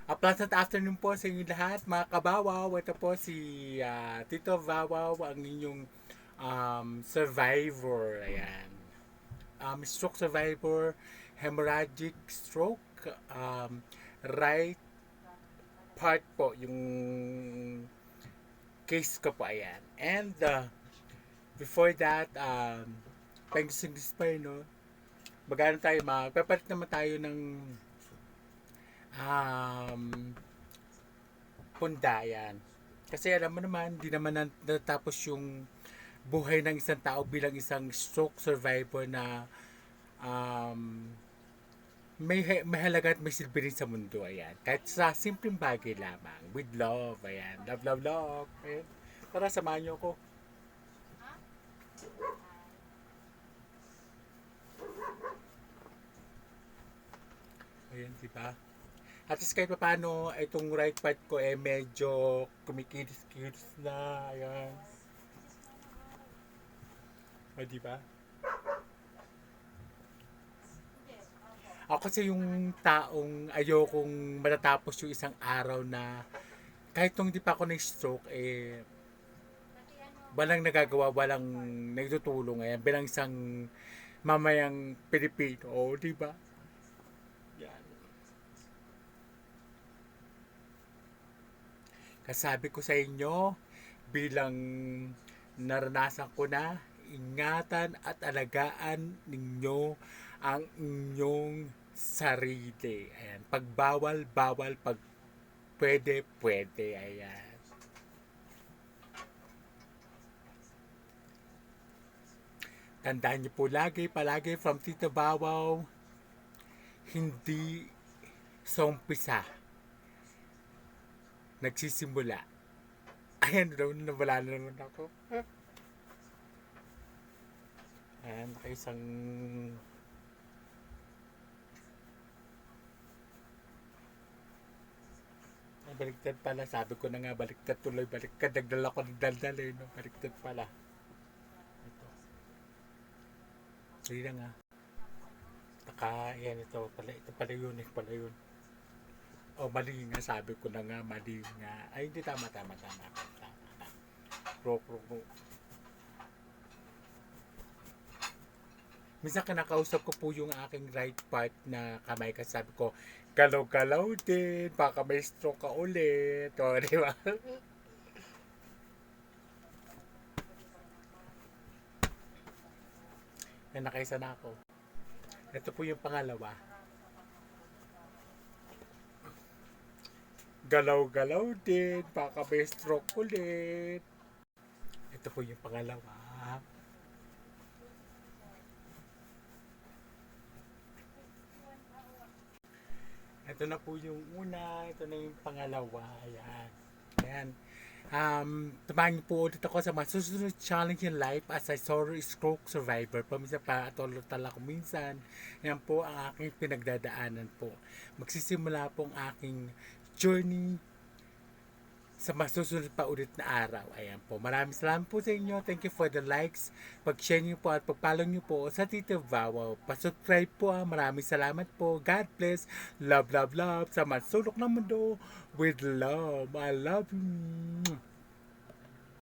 Pleasant afternoon po sa inyo lahat, mga kabawaw. Ito po si Tito Vawaw, ang inyong survivor. Ayan. Stroke survivor, hemorrhagic stroke, right part po yung case ko po. Ayan. And before that, thanks to this pa, no? Magano tayo, magpapalit naman tayo ng um, pundayan. Kasi alam mo naman, di naman natapos yung buhay ng isang tao bilang isang stroke survivor na um, may halaga at may silbi rin sa mundo. Ayan. Kahit sa simpleng bagay lamang. With love. Ayan. Love, love, love. Ayan. Tara, samahan niyo ako. Ayan, di ba? At least kahit paano, itong right part ko medyo kumikilos-kilos na. Ayan. O, di ba? Ako kasi yung taong ayokong matatapos yung isang araw na kahit nung di pa ako na-stroke, walang nagagawa, walang nagtutulong. Ayan, bilang isang mamayang Pilipino, di ba? Yan. Kasabi ko sa inyo, bilang naranasan ko na, ingatan at alagaan ninyo ang inyong sarili. Ayan. Pag bawal, bawal. Pag pwede, pwede. Ayan. Tandaan niyo po lagi, palagi from Tito Bawaw, hindi sa umpisa nagsisimula. Ayan, nawala na naman ako. Ayan, nakaisang baliktad pala. Sabi ko na nga, baliktad tuloy, baliktad. Nagdala ko ng daldal no? Baliktad pala. Ito. Hindi na nga. Yan ito pala yun, pala yun. Mali nga, sabi ko na nga, mali nga. Ay, hindi, tama. Ro. Minsan kinakausap ko po yung aking right part na kamay kasi sabi ko, galaw-galaw din, baka may stroke ka ulit. O, di ba? Nakaisa na ako. Ito po yung pangalawa. Galaw-galaw din, baka may stroke ulit. Ito po yung pangalawa. Ito na po yung una, ito na yung pangalawa. Ayan. Tumahan niyo po ulit ako sa mga susunod challenge in life as a stroke survivor. Paminsan pa atol-tala ko minsan. Yan po ang aking pinagdadaanan po. Magsisimula po ang aking journey sa masusunod pa ulit na araw. Ayan po. Maraming salamat po sa inyo. Thank you for the likes. Pag-share niyo po at pag-follow niyo po sa Tito Vawaw. Pa-subscribe po. Maraming salamat po. God bless. Love, love, love. Sa masulok ng mundo with love. I love you.